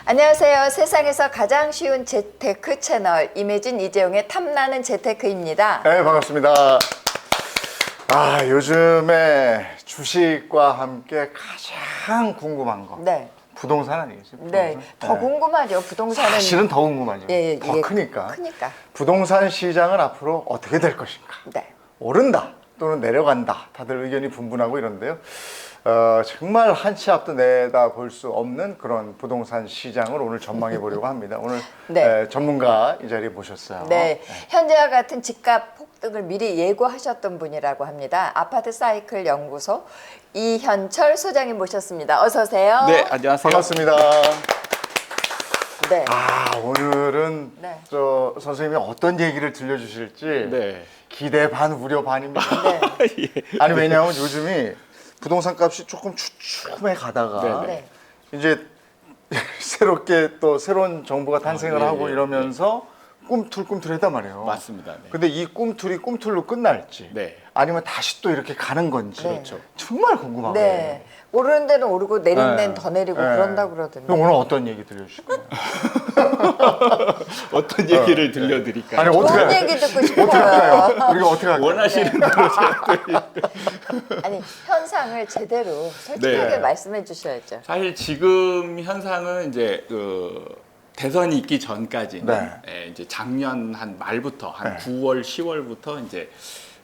안녕하세요. 세상에서 가장 쉬운 재테크 채널 이매진 이재용의 탐나는 재테크입니다. 네, 반갑습니다. 요즘에 주식과 함께 가장 궁금한 거. 네. 부동산 아니겠어요? 네. 더 궁금하죠. 부동산은 사실은 더 궁금하죠. 예, 더 크니까. 크니까. 부동산 시장은 앞으로 어떻게 될 것인가? 네. 오른다 또는 내려간다. 다들 의견이 분분하고 이런데요. 정말 한 치 앞도 내다볼 수 없는 그런 부동산 시장을 오늘 전망해 보려고 합니다. 오늘 네. 전문가 이 자리에 모셨어요. 네. 현재와 같은 집값 폭등을 미리 예고하셨던 분이라고 합니다. 아파트 사이클 연구소 이현철 소장님 모셨습니다. 어서 오세요. 네, 안녕하세요. 반갑습니다. 네. 오늘은 네. 저 선생님이 어떤 얘기를 들려주실지 네. 기대 반 우려 반입니다. 네. 예. 아니 왜냐하면 요즘이 부동산 값이 조금 추춤해 가다가 네, 네. 이제 새롭게 또 새로운 정부가 탄생을 예, 하고 예, 이러면서 꿈틀꿈틀했단 말이에요. 맞습니다. 네. 근데 이 꿈틀이 꿈틀로 끝날지 네. 아니면 다시 또 이렇게 가는 건지 그렇죠. 정말 궁금하거든요. 네. 오르는 데는 오르고 내리는 데는 네. 더 내리고 네. 그런다고 그러던데. 그럼 오늘 어떤 얘기 들려주실 거예요? 어떤 얘기를 들려드릴까요? 아니, 어떻게 좋은 해요? 얘기 듣고 어떻게 싶어요. 할까요? 우리가 어떻게 할까요? 원하시는 대로 제가 아니, 현상을 제대로 솔직하게 네. 말씀해 주셔야죠. 사실 지금 현상은 이제 그 대선이 있기 전까지는 네. 이제 작년 한 말부터 한 네. 9월, 10월부터 이제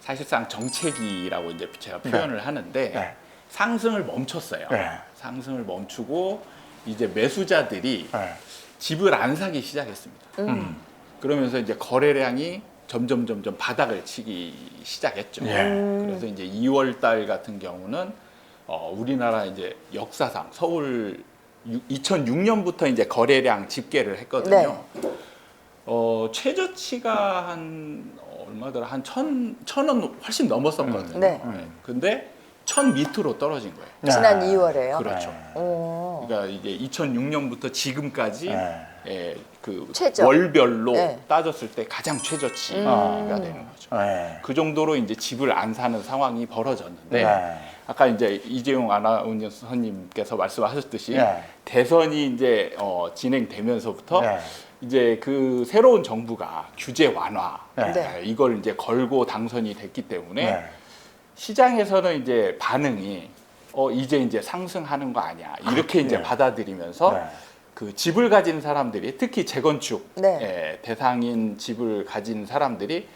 사실상 정체기라고 이제 제가 표현을 하는데 네. 상승을 멈췄어요. 네. 상승을 멈추고 이제 매수자들이 네. 집을 안 사기 시작했습니다. 그러면서 이제 거래량이 점점 바닥을 치기 시작했죠. 예. 그래서 이제 2월 달 같은 경우는 우리나라 이제 역사상 서울 2006년부터 이제 거래량 집계를 했거든요. 최저치가 한 얼마더라? 한 천 원 훨씬 넘었었거든요. 네. 근데 1000 밑으로 떨어진 거예요. 지난 네. 2월에요. 그렇죠. 오. 그러니까 이제 2006년부터 지금까지 네. 그 최저. 월별로 네. 따졌을 때 가장 최저치가 되는 거죠. 네. 그 정도로 이제 집을 안 사는 상황이 벌어졌는데 네. 아까 이제 이재용 아나운서님께서 말씀하셨듯이 네. 대선이 이제 진행되면서부터 네. 이제 그 새로운 정부가 규제 완화 네. 이걸 이제 걸고 당선이 됐기 때문에 네. 시장에서는 이제 반응이 이제 상승하는 거 아니야 이렇게 이제 네. 받아들이면서 네. 그 집을 가진 사람들이 특히 재건축 네. 대상인 집을 가진 사람들이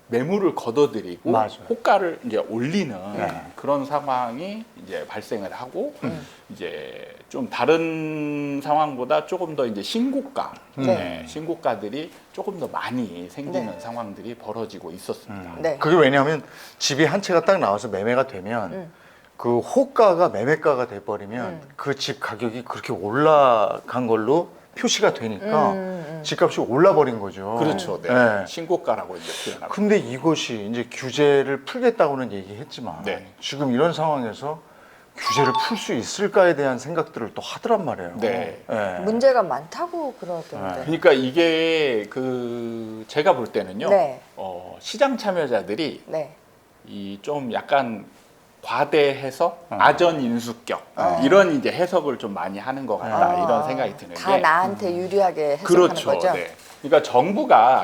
매물을 걷어들이고 맞아요. 호가를 이제 올리는 네. 그런 상황이 이제 발생을 하고 이제 좀 다른 상황보다 조금 더 이제 신고가 신고가들이 조금 더 많이 생기는 네. 상황들이 벌어지고 있었습니다. 네. 그게 왜냐하면 집이 한 채가 딱 나와서 매매가 되면 그 호가가 매매가가 돼버리면 그 집 가격이 그렇게 올라간 걸로 표시가 되니까 집값이 올라버린 거죠. 그렇죠. 네. 네. 신고가라고 이제 표현하고. 근데 이것이 이제 규제를 풀겠다고는 얘기했지만 네. 지금 이런 상황에서 규제를 풀 수 있을까에 대한 생각들을 또 하더란 말이에요. 네. 네. 문제가 많다고 그러던데. 그러니까 이게 그 제가 볼 때는요. 네. 시장 참여자들이 네. 이 좀 약간 과대해서 아전 인수격 이런 이제 해석을 좀 많이 하는 것 같다 이런 생각이 드는데 다 나한테 유리하게 해석하는 그렇죠. 거죠. 네. 그러니까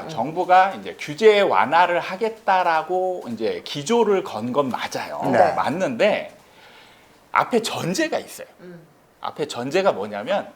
정부가 이제 규제 완화를 하겠다라고 이제 기조를 건 건 맞아요. 네. 맞는데 앞에 전제가 있어요. 앞에 전제가 뭐냐면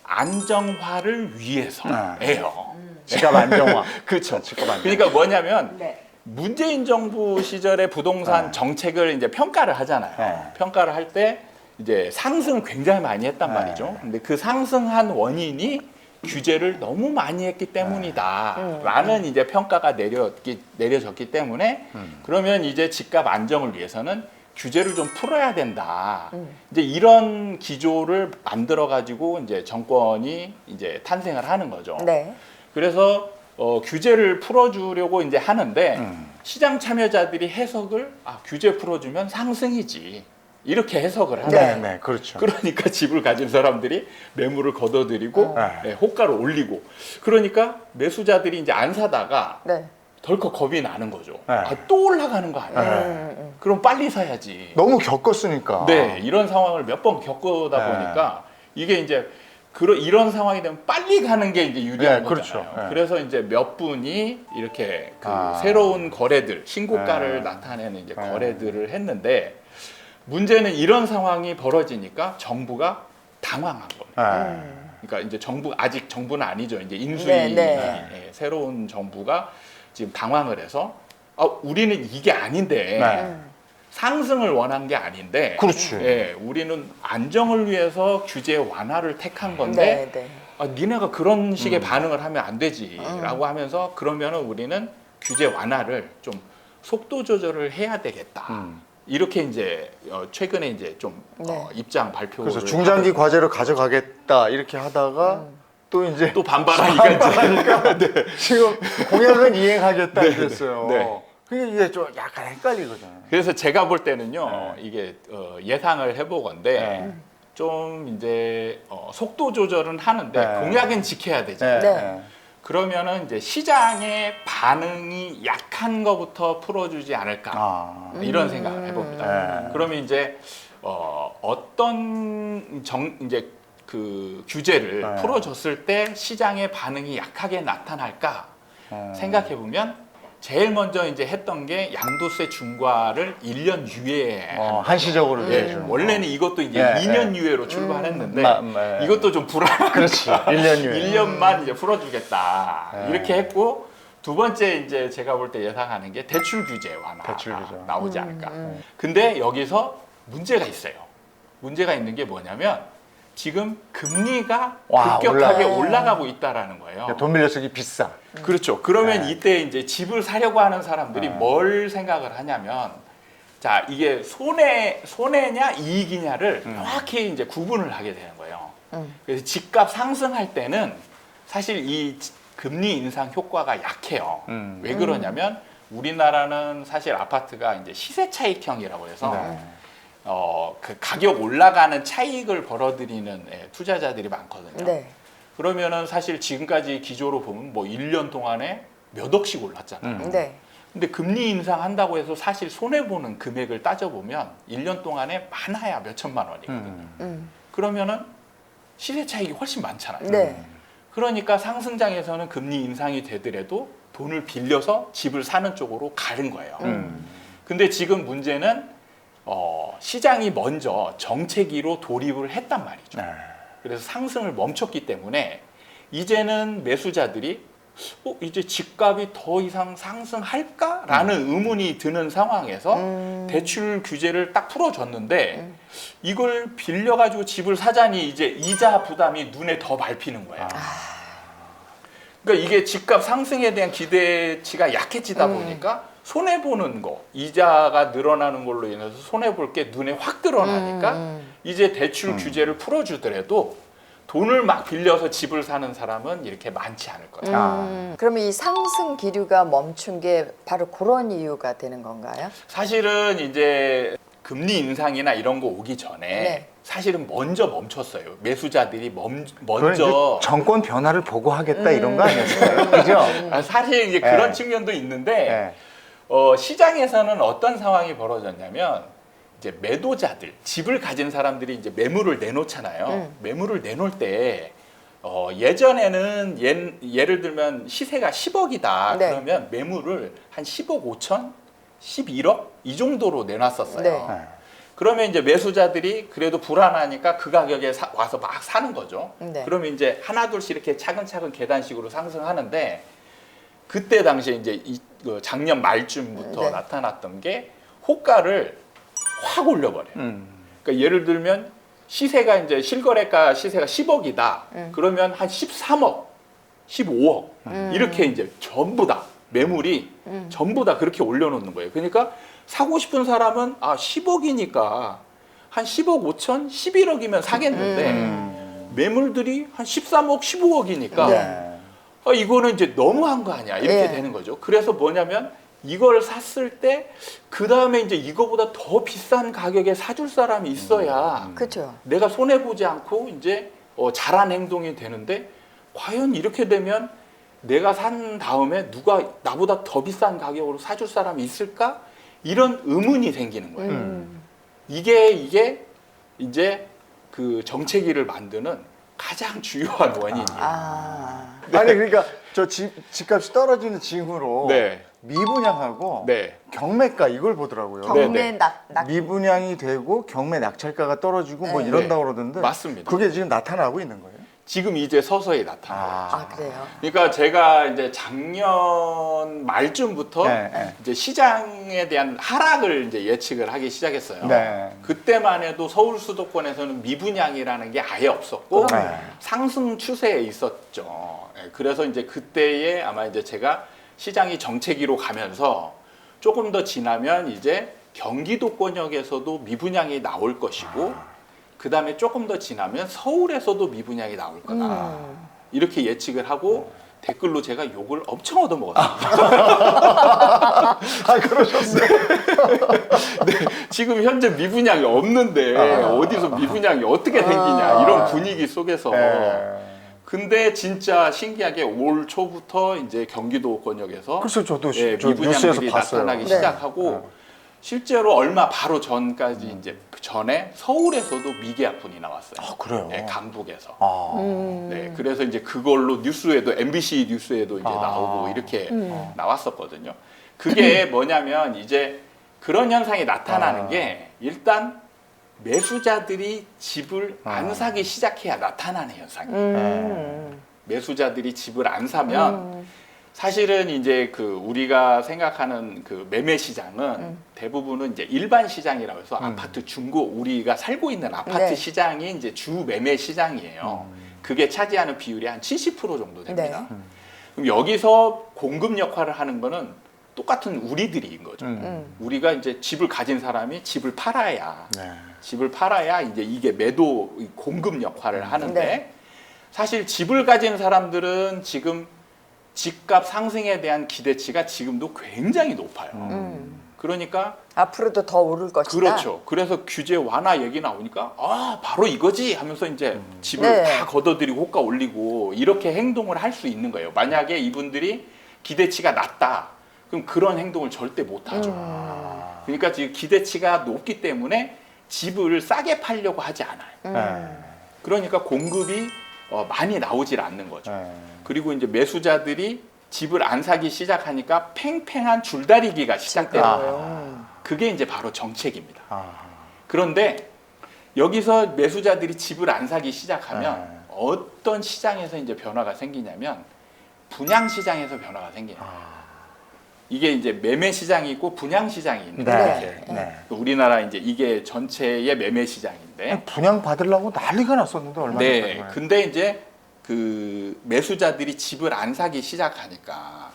안정화를 위해서예요. 집값 안정화. 그렇죠. 집값 안정화. 그러니까 뭐냐면 네. 문재인 정부 시절에 부동산 정책을 이제 평가를 하잖아요. 네. 평가를 할 때 이제 상승을 굉장히 많이 했단 말이죠. 근데 그 상승한 원인이 규제를 너무 많이 했기 때문이다. 라는 이제 평가가 내려졌기 때문에 그러면 이제 집값 안정을 위해서는 규제를 좀 풀어야 된다. 이제 이런 기조를 만들어 가지고 이제 정권이 이제 탄생을 하는 거죠. 네. 그래서 규제를 풀어주려고 이제 하는데 시장 참여자들이 해석을 규제 풀어주면 상승이지 이렇게 해석을 하는 네, 거예요. 네, 그렇죠. 그러니까 집을 가진 사람들이 매물을 걷어들이고 네. 호가를 올리고 그러니까 매수자들이 이제 안 사다가 네. 덜컥 겁이 나는 거죠. 네. 또 올라가는 거 아니야? 네. 그럼 빨리 사야지. 너무 겪었으니까. 네, 이런 상황을 몇 번 겪어다 네. 보니까 이게 이제 이런 상황이 되면 빨리 가는 게 이제 유리한 네, 거잖아요. 그렇죠. 네. 그래서 이제 몇 분이 이렇게 그 아. 새로운 거래들, 신고가를 네. 나타내는 이제 네. 거래들을 했는데 문제는 이런 상황이 벌어지니까 정부가 당황한 겁니다. 네. 그러니까 이제 아직 정부는 아니죠. 이제 인수위 예, 새로운 정부가 지금 당황을 해서 우리는 이게 아닌데 네. 상승을 원한 게 아닌데 그렇지. 예, 우리는 안정을 위해서 규제 완화를 택한 건데 네. 니네가 그런 식의 반응을 하면 안 되지라고 하면서 그러면은 우리는 규제 완화를 좀 속도 조절을 해야 되겠다. 이렇게 이제 최근에 이제 좀 입장 발표를 그래서 중장기 하고 과제로 가져가겠다 이렇게 하다가 또 이제 또 반발하니까 이제 지금 공약은 이행하겠다 네, 이랬어요. 네. 그게 이게 좀 약간 헷갈리거든요. 그래서 제가 볼 때는요 이게 예상을 해보건데 네. 좀 이제 속도 조절은 하는데 네. 공약은 지켜야 되잖아요. 네. 그러면은 이제 시장의 반응이 약한 거부터 풀어주지 않을까 이런 생각을 해봅니다. 네. 그러면 이제 어떤 이제 그 규제를 네. 풀어줬을 때 시장의 반응이 약하게 나타날까 생각해 보면 제일 먼저 이제 했던 게 양도세 중과를 1년 유예. 한시적으로 예, 해주는 거. 원래는 이것도 이제 네, 2년 유예로 출발했는데 네. 이것도 좀 불안한. 그렇지. 1년 유예. 1년만 이제 풀어주겠다 네. 이렇게 했고 두 번째 이제 제가 볼 때 예상하는 게 대출 규제 완화가 대출 규제. 나오지 않을까. 근데 여기서 문제가 있어요. 문제가 있는 게 뭐냐면 지금 금리가 와, 급격하게 올라가요. 올라가고 있다라는 거예요. 돈 빌려 쓰기 비싸. 그렇죠. 그러면 네. 이때 이제 집을 사려고 하는 사람들이 뭘 생각을 하냐면 자 이게 손해냐 이익이냐를 정확히 이제 구분을 하게 되는 거예요. 그래서 집값 상승할 때는 사실 이 금리 인상 효과가 약해요. 왜 그러냐면 우리나라는 사실 아파트가 이제 시세 차익형이라고 해서 네. 그 가격 올라가는 차익을 벌어들이는 투자자들이 많거든요. 네. 그러면은 사실 지금까지 기조로 보면 뭐 1년 동안에 몇 억씩 올랐잖아요. 네. 근데 금리 인상한다고 해서 사실 손해보는 금액을 따져보면 1년 동안에 많아야 몇 천만 원이거든요. 그러면은 시세 차익이 훨씬 많잖아요. 네. 그러니까 상승장에서는 금리 인상이 되더라도 돈을 빌려서 집을 사는 쪽으로 가는 거예요. 근데 지금 문제는 시장이 먼저 정체기로 돌입을 했단 말이죠. 네. 그래서 상승을 멈췄기 때문에 이제는 매수자들이 이제 집값이 더 이상 상승할까라는 의문이 드는 상황에서 대출 규제를 딱 풀어줬는데 이걸 빌려가지고 집을 사자니 이제 이자 부담이 눈에 더 밟히는 거예요. 그러니까 이게 집값 상승에 대한 기대치가 약해지다 보니까 손해보는 거, 이자가 늘어나는 걸로 인해서 손해볼 게 눈에 확 드러나니까 이제 대출 규제를 풀어주더라도 돈을 막 빌려서 집을 사는 사람은 이렇게 많지 않을 거예요. 그러면 이 상승 기류가 멈춘 게 바로 그런 이유가 되는 건가요? 사실은 이제 금리 인상이나 이런 거 오기 전에 네. 사실은 먼저 멈췄어요. 매수자들이 그건 먼저 이제 정권 변화를 보고 하겠다 이런 거 아니었어요? 그죠? 사실 이제 네. 그런 측면도 있는데 네. 시장에서는 어떤 상황이 벌어졌냐면 이제 매도자들 집을 가진 사람들이 이제 매물을 내놓잖아요. 매물을 내놓을 때 예전에는 예를 들면 시세가 10억이다. 네. 그러면 매물을 한 10억 5천, 11억 이 정도로 내놨었어요. 네. 그러면 이제 매수자들이 그래도 불안하니까 그 가격에 와서 막 사는 거죠. 네. 그러면 이제 하나 둘씩 이렇게 차근차근 계단식으로 상승하는데 그때 당시에 이제 작년 말쯤부터 네. 나타났던 게 호가를 확 올려버려요. 그러니까 예를 들면 시세가 이제 실거래가 시세가 10억이다. 그러면 한 13억, 15억 이렇게 이제 전부 다 매물이 전부 다 그렇게 올려놓는 거예요. 그러니까 사고 싶은 사람은 10억이니까 한 10억 5천, 11억이면 사겠는데 매물들이 한 13억, 15억이니까 네. 이거는 이제 너무한 거 아니야 이렇게 네. 되는 거죠. 그래서 뭐냐면 이걸 샀을 때 그 다음에 이제 이거보다 더 비싼 가격에 사줄 사람이 있어야 그렇죠. 내가 손해 보지 않고 이제 잘한 행동이 되는데 과연 이렇게 되면 내가 산 다음에 누가 나보다 더 비싼 가격으로 사줄 사람이 있을까? 이런 의문이 생기는 거예요. 이게 이제 그 정체기를 만드는 가장 주요한 원인이에요. 아니 그러니까 저 집값이 떨어지는 징후로 네. 미분양하고 네. 경매가 이걸 보더라고요. 경매 네. 낙 미분양이 되고 경매 낙찰가가 떨어지고 뭐 네. 이런다고 그러던데 맞습니다. 그게 지금 나타나고 있는 거예요? 지금 이제 서서히 나타나요. 아, 그래요. 그러니까 제가 이제 작년 말쯤부터 네, 네. 이제 시장에 대한 하락을 이제 예측을 하기 시작했어요. 네. 그때만 해도 서울 수도권에서는 미분양이라는 게 아예 없었고 네. 상승 추세에 있었죠. 예, 그래서 이제 그때에 아마 이제 제가 시장이 정체기로 가면서 조금 더 지나면 이제 경기도권역에서도 미분양이 나올 것이고 그 다음에 조금 더 지나면 서울에서도 미분양이 나올 거다. 이렇게 예측을 하고 댓글로 제가 욕을 엄청 얻어먹었습니다. 아 그러셨어요? 네, 지금 현재 미분양이 없는데 어디서 미분양이 어떻게 생기냐 이런 분위기 속에서 근데 진짜 신기하게 올 초부터 이제 경기도권역에서 글쎄 저도 예, 저 뉴스에서 미분양들이 봤어요. 나타나기 네. 시작하고 실제로 얼마 바로 전까지 이제 그 전에 서울에서도 미계약분이 나왔어요. 아 그래요? 네, 강북에서. 아. 네, 그래서 이제 그걸로 뉴스에도 MBC 뉴스에도 이제 나오고 이렇게 나왔었거든요. 그게 뭐냐면 이제 그런 현상이 나타나는 게 일단 매수자들이 집을 안 사기 시작해야 나타나는 현상이에요. 매수자들이 집을 안 사면 사실은 이제 그 우리가 생각하는 그 매매 시장은 대부분은 이제 일반 시장이라고 해서 아파트 중고 우리가 살고 있는 아파트 네. 시장이 이제 주 매매 시장이에요. 그게 차지하는 비율이 한 70% 정도 됩니다. 그럼 여기서 공급 역할을 하는 거는 똑같은 우리들인 거죠. 우리가 이제 집을 가진 사람이 집을 팔아야 네. 집을 팔아야 이제 이게 매도 공급 역할을 하는데 네. 사실 집을 가진 사람들은 지금 집값 상승에 대한 기대치가 지금도 굉장히 높아요. 그러니까 앞으로도 더 오를 것이다. 그렇죠. 그래서 규제 완화 얘기 나오니까 아 바로 이거지 하면서 이제 집을 네. 다 걷어들이고 호가 올리고 이렇게 행동을 할 수 있는 거예요. 만약에 이분들이 기대치가 낮다. 그럼 그런 행동을 절대 못 하죠. 그러니까 지금 기대치가 높기 때문에 집을 싸게 팔려고 하지 않아요. 그러니까 공급이 많이 나오질 않는 거죠. 그리고 이제 매수자들이 집을 안 사기 시작하니까 팽팽한 줄다리기가 시작돼요. 그게 이제 바로 정책입니다. 그런데 여기서 매수자들이 집을 안 사기 시작하면 어떤 시장에서 이제 변화가 생기냐면 분양 시장에서 변화가 생겨요. 이게 이제 매매 시장이 있고 분양 시장이 있는 거예요. 네. 우리나라 이제 이게 전체의 매매 시장인데 분양 받으려고 난리가 났었는데 얼마 네. 전에. 근데 이제 그 매수자들이 집을 안 사기 시작하니까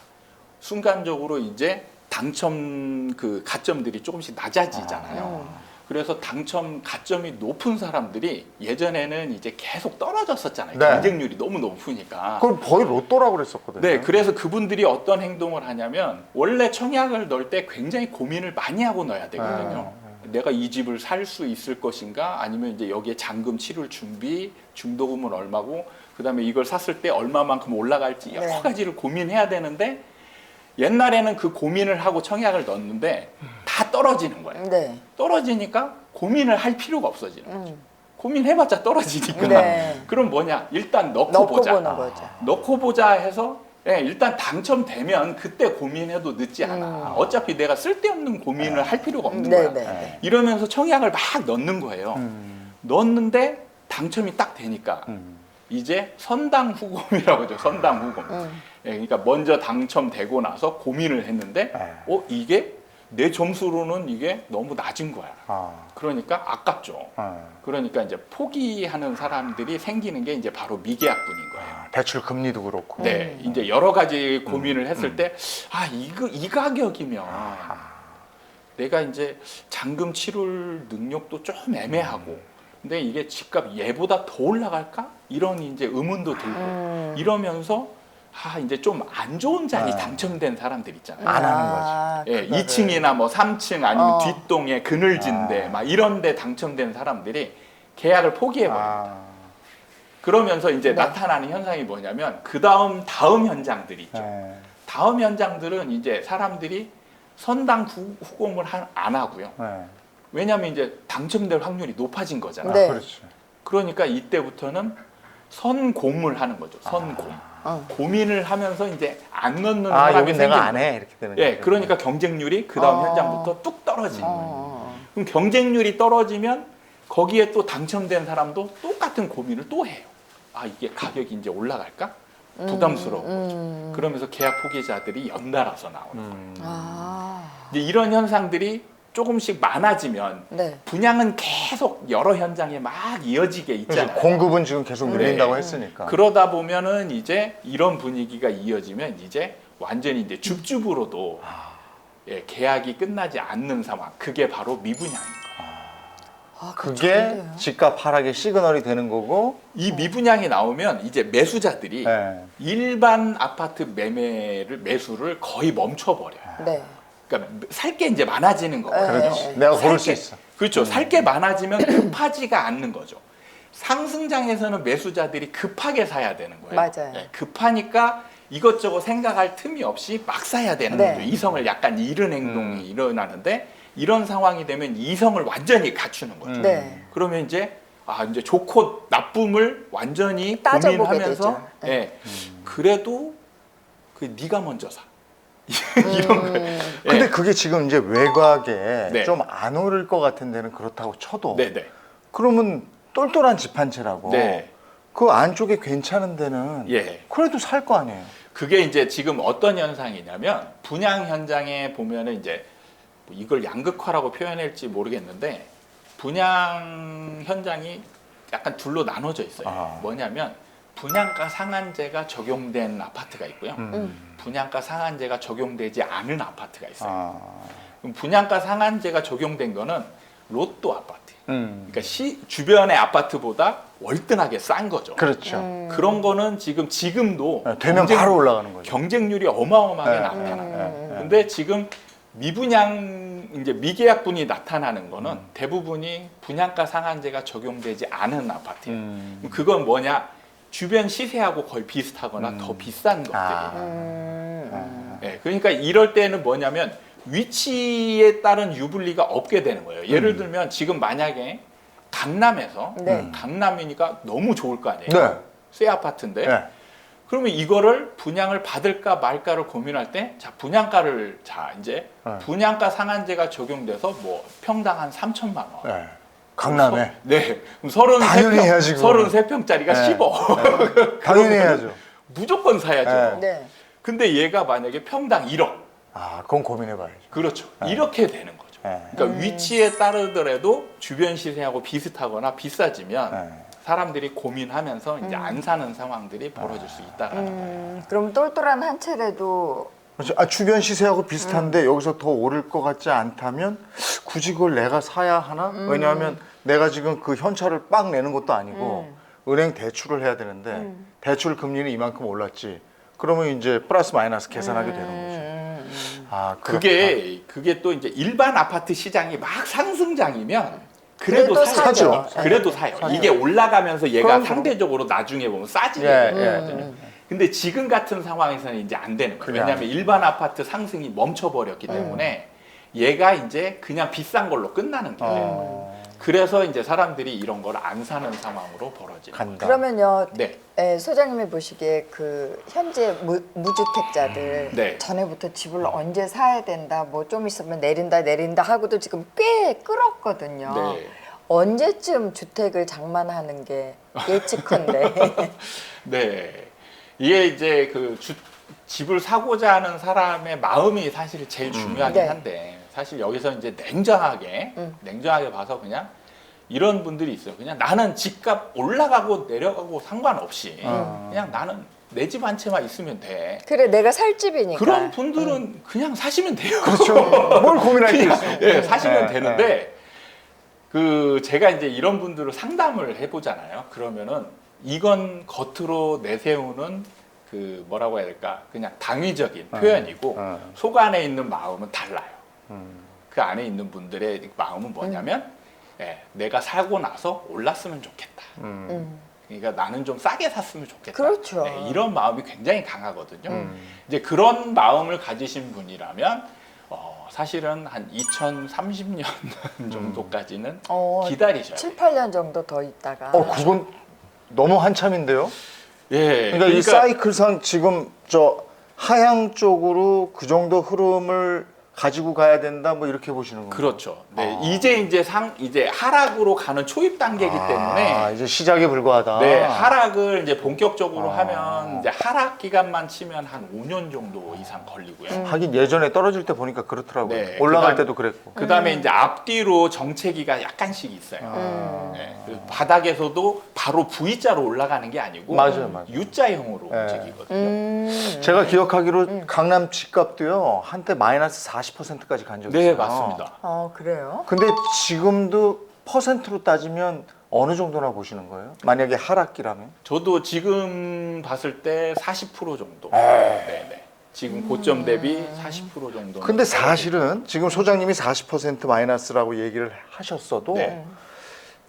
순간적으로 이제 당첨 그 가점들이 조금씩 낮아지잖아요. 그래서 당첨 가점이 높은 사람들이 예전에는 이제 계속 떨어졌었잖아요. 네. 경쟁률이 너무 높으니까. 그걸 거의 로또라고 그랬었거든요. 네, 그래서 그분들이 어떤 행동을 하냐면 원래 청약을 넣을 때 굉장히 고민을 많이 하고 넣어야 되거든요. 내가 이 집을 살 수 있을 것인가 아니면 이제 여기에 잔금 치를 준비, 중도금은 얼마고 그다음에 이걸 샀을 때 얼마만큼 올라갈지 여러 네. 가지를 고민해야 되는데 옛날에는 그 고민을 하고 청약을 넣었는데 다 떨어지는 거예요. 네. 떨어지니까 고민을 할 필요가 없어지는 거죠. 고민해봤자 떨어지니까. 네. 그럼 뭐냐? 일단 넣고 넣고 보자. 보는 거죠. 넣고 보자 해서 예, 일단 당첨되면 그때 고민해도 늦지 않아. 어차피 내가 쓸데없는 고민을 할 필요가 없는 네, 거야. 네, 네. 이러면서 청약을 막 넣는 거예요. 넣었는데 당첨이 딱 되니까 이제 선당 후곰이라고 하죠. 선당 후곰. 예, 그러니까 먼저 당첨되고 나서 고민을 했는데 이게 내 점수로는 이게 너무 낮은 거야. 그러니까 아깝죠. 그러니까 이제 포기하는 사람들이 생기는 게 이제 바로 미계약분인 거예요. 대출 금리도 그렇고. 네, 이제 여러 가지 고민을 했을 때, 이 가격이면 내가 이제 잔금 치룰 능력도 좀 애매하고, 근데 이게 집값 얘보다 더 올라갈까? 이런 이제 의문도 들고, 이러면서 이제 좀 안 좋은 자리 당첨된 사람들 있잖아요. 안 하는 거지. 예, 2층이나 뭐 3층 아니면 뒷동에 그늘진 데, 막 이런 데 당첨된 사람들이 계약을 포기해버립니다. 그러면서 이제 나타나는 현상이 뭐냐면 다음 현장들이 있죠. 다음 현장들은 이제 사람들이 선당 후공을 안 하고요. 왜냐하면 이제 당첨될 확률이 높아진 거잖아요. 네. 그렇지. 그러니까 이때부터는 선곰을 하는 거죠. 선곰. 고민을 하면서 이제 안 넣는 아, 사람이 여긴 내가 생기는 안 거예요. 해. 이렇게 되는 예, 거죠. 그러니까 경쟁률이 그 다음 현장부터 뚝 떨어지는 거예요. 그럼 경쟁률이 떨어지면 거기에 또 당첨된 사람도 똑같은 고민을 또 해요. 아, 이게 가격이 이제 올라갈까? 부담스러운 거죠. 그러면서 계약 포기자들이 연달아서 나오는 거예요. 이제 이런 현상들이 조금씩 많아지면 네. 분양은 계속 여러 현장에 막 이어지게 그래서 있잖아요. 공급은 지금 계속 늘린다고 네. 했으니까. 그러다 보면은 이제 이런 분위기가 이어지면 이제 완전히 이제 줍줍으로도 예, 계약이 끝나지 않는 상황. 그게 바로 미분양인 거예요. 그게 집값 하락의 시그널이 되는 거고. 이 미분양이 나오면 이제 매수자들이 네. 일반 아파트 매수를 거의 멈춰버려요. 네. 그러니까 살 게 이제 많아지는 거예요. 그렇지. 내가 고를 수 있어. 그렇죠. 살 게 많아지면 급하지가 않는 거죠. 상승장에서는 매수자들이 급하게 사야 되는 거예요. 맞아요. 네, 급하니까 이것저것 생각할 틈이 없이 막 사야 되는 네. 거죠. 이성을 약간 잃은 행동이 일어나는데 이런 상황이 되면 이성을 완전히 갖추는 거죠. 네. 그러면 이제 이제 좋고 나쁨을 완전히 따져보게 고민하면서 되죠. 네. 예, 그래도 네가 먼저 사. 이런 거. 근데 그게 지금 이제 외곽에 네. 좀 안 오를 것 같은 데는 그렇다고 쳐도 네네. 그러면 똘똘한 집 한 채라고 네. 그 안쪽에 괜찮은 데는 예. 그래도 살 거 아니에요. 그게 이제 지금 어떤 현상이냐면 분양 현장에 보면은 이제 뭐 이걸 양극화라고 표현할지 모르겠는데 분양 현장이 약간 둘로 나눠져 있어요. 뭐냐면 분양가 상한제가 적용된 아파트가 있고요. 분양가 상한제가 적용되지 않은 아파트가 있어요. 그럼 분양가 상한제가 적용된 거는 로또 아파트. 그러니까 주변의 아파트보다 월등하게 싼 거죠. 그렇죠. 그런 거는 지금도 되면 바로 올라가는 거죠. 경쟁률이 어마어마하게 네. 나타나요. 근데 지금 미분양 이제 미계약분이 나타나는 거는 대부분이 분양가 상한제가 적용되지 않은 아파트예요. 그건 뭐냐? 주변 시세하고 거의 비슷하거나 더 비싼 것들이에요. 네, 그러니까 이럴 때는 뭐냐면 위치에 따른 유불리가 없게 되는 거예요. 예를 들면 지금 만약에 강남에서 네. 강남이니까 너무 좋을 거 아니에요. 네. 새 아파트인데 네. 그러면 이거를 분양을 받을까 말까를 고민할 때 자왜냐하면 내가 지금 그 현찰을 빡 내는 것도 아니고 은행 대출을 해야 되는데 대출 금리는 이만큼 올랐지. 그러면 이제 플러스 마이너스 계산하게 되는 거죠. 그게 또 이제 일반 아파트 시장이 막 상승장이면 그래도 그래도 사죠. 사죠. 그래도 네. 사요. 사죠. 이게 올라가면서 얘가 그럼. 상대적으로 나중에 보면 싸지게 예, 되거든요. 근데 지금 같은 상황에서는 이제 안 되는 거예요. 그게 왜냐하면 일반 아파트 상승이 멈춰버렸기 때문에 얘가 이제 그냥 비싼 걸로 끝나는 게 되는 거예요. 그래서 이제 사람들이 이런 걸 안 사는 상황으로 벌어지는 거예요. 간다. 그러면요, 네. 소장님이 보시기에 그 현재 무주택자들 네. 전에부터 집을 언제 사야 된다, 뭐 좀 있으면 내린다 하고도 지금 꽤 끌었거든요. 네. 언제쯤 주택을 장만하는 게 예측컨대. 네. 이게 이제 집을 사고자 하는 사람의 마음이 사실 제일 중요하긴 네. 한데 사실 여기서 이제 냉정하게 봐서 그냥 이런 분들이 있어요. 그냥 나는 집값 올라가고 내려가고 상관없이 그냥 나는 내 집 한 채만 있으면 돼. 그래, 내가 살 집이니까. 그런 분들은 그냥 사시면 돼요. 그렇죠. 뭘 고민할 게 있어. 예, 사시면 네, 되는데 제가 이제 이런 분들을 상담을 해보잖아요. 그러면은 이건 겉으로 내세우는 뭐라고 해야 될까? 그냥 당위적인 표현이고 속 안에 있는 마음은 달라요. 그 안에 있는 분들의 마음은 뭐냐면 내가 살고 나서 올랐으면 좋겠다. 그러니까 나는 좀 싸게 샀으면 좋겠다. 그렇죠. 이런 마음이 굉장히 강하거든요. 이제 그런 마음을 가지신 분이라면 사실은 한 2030년 정도까지는 기다리셔야 돼요. 7, 8년 정도 더 있다가. 그건 너무 한참인데요. 예. 그러니까 이 사이클상 지금 저 하향 쪽으로 그 정도 흐름을 가지고 가야 된다 뭐 이렇게 보시는 건가요? 그렇죠. 네. 아. 이제 하락으로 가는 초입 단계이기 때문에 이제 시작에 불과하다. 네, 하락을 이제 본격적으로 아. 하면 이제 하락 기간만 치면 한 5년 정도 이상 걸리고요. 하긴 예전에 떨어질 때 보니까 그렇더라고요. 네, 올라갈 그다음- 때도 그랬고. 그다음에 이제 앞뒤로 정체기가 약간씩 있어요. 네, 그 바닥에서도 바로 V자로 올라가는 게 아니고 맞아요. U자형으로 네. 움직이거든요. 제가 기억하기로 강남 집값도요 한때 마이너스 40%까지 간 적이 있어요. 네, 맞습니다. 그래요? 근데 지금도 퍼센트로 따지면 어느 정도나 보시는 거예요? 만약에 하락기라면? 저도 지금 봤을 때 40% 정도. 네, 네. 지금 고점 대비 40% 정도. 근데 사실은 지금 소장님이 40% 마이너스라고 얘기를 하셨어도 네.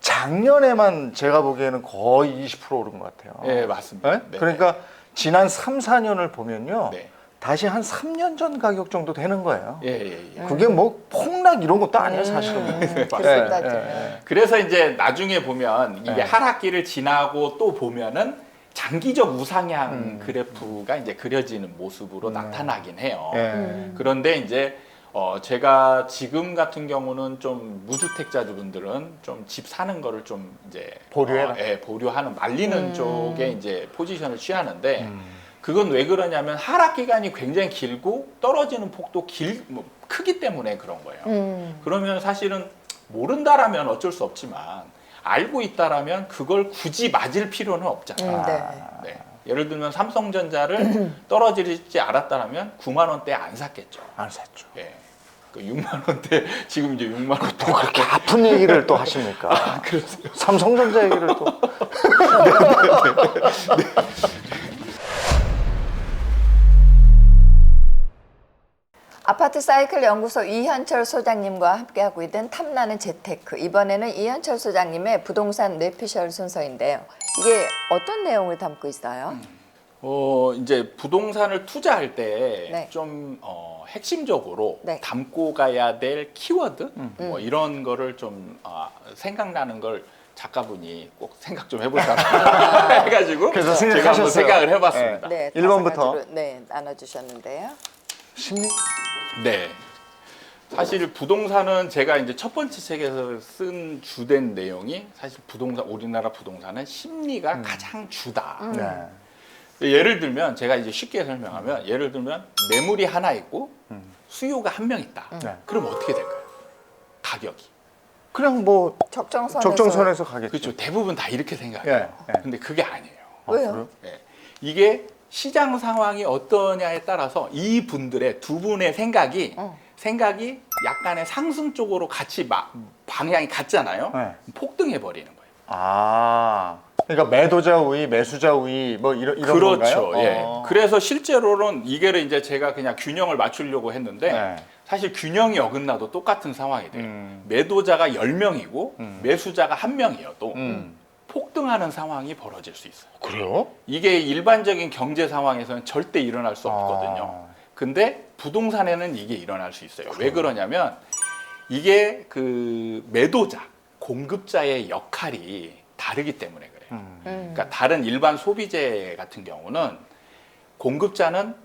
작년에만 제가 보기에는 거의 20% 오른 것 같아요. 네, 맞습니다. 네? 네, 그러니까 지난 3, 4년을 보면요. 네. 다시 한 3년 전 가격 정도 되는 거예요. 예, 예, 예. 그게 뭐 폭락 이런 것도 아니에요, 사실은. 그렇게 따지면. 그래서 이제 나중에 보면 이게 네. 하락기를 지나고 또 보면은 장기적 우상향 그래프가 이제 그려지는 모습으로 나타나긴 해요. 예. 그런데 이제 제가 지금 같은 경우는 좀 무주택자분들은 좀 집 사는 거를 좀 이제 보류해라. 보류하는 말리는 쪽에 이제 포지션을 취하는데 그건 왜 그러냐면 하락 기간이 굉장히 길고 떨어지는 폭도 크기 때문에 그런 거예요. 그러면 사실은 모른다라면 어쩔 수 없지만 알고 있다라면 그걸 굳이 맞을 필요는 없잖아요. 네. 네. 예를 들면 삼성전자를 떨어지지 않았다면 9만 원대 안 샀겠죠. 안 샀죠. 예. 그 6만 원대 지금 이제 6만 원대 또 그렇게 아픈 얘기를 또 하십니까? 그러세요. 삼성전자 얘기를 또. 아파트 사이클 연구소 이현철 소장님과 함께하고 있는 탐나는 재테크. 이번에는 이현철 소장님의 부동산 뇌피셜 순서인데요. 이게 어떤 내용을 담고 있어요? 이제 부동산을 투자할 때 네. 좀 핵심적으로 네. 담고 가야 될 키워드 뭐 이런 거를 좀 생각나는 걸 작가분이 꼭 생각 좀 해보자 해가지고 그래서 제가 한번 생각하셨어요. 생각을 해봤습니다. 네, 1번부터. 5가지로, 네, 나눠주셨는데요. 심리? 네. 사실 부동산은 제가 이제 첫 번째 책에서 쓴 주된 내용이 사실 우리나라 부동산은 심리가 가장 주다. 네. 예를 들면 제가 이제 쉽게 설명하면 예를 들면 매물이 하나 있고 수요가 한 명 있다. 네. 그럼 어떻게 될까요? 가격이. 그냥 뭐 적정선에서 가겠죠. 그렇죠. 대부분 다 이렇게 생각해요. 예, 예. 근데 그게 아니에요. 왜요? 그래요? 예. 이게 시장 상황이 어떠냐에 따라서 이 분들의 두 분의 생각이 약간의 상승 쪽으로 같이 방향이 같잖아요. 네. 폭등해 버리는 거예요. 그러니까 매도자 우위, 매수자 우위 뭐 이런 그렇죠. 건가요? 예. 그래서 실제로는 이게를 이제 제가 그냥 균형을 맞추려고 했는데 네. 사실 균형이 어긋나도 똑같은 상황이 돼요. 음. 매도자가 10명이고 매수자가 1명이어도 음. 폭등하는 상황이 벌어질 수 있어요. 그래요? 이게 일반적인 경제 상황에서는 절대 일어날 수 없거든요. 근데 부동산에는 이게 일어날 수 있어요. 왜 그러냐면 이게 그 매도자, 공급자의 역할이 다르기 때문에 그래요. 그러니까 다른 일반 소비재 같은 경우는 공급자는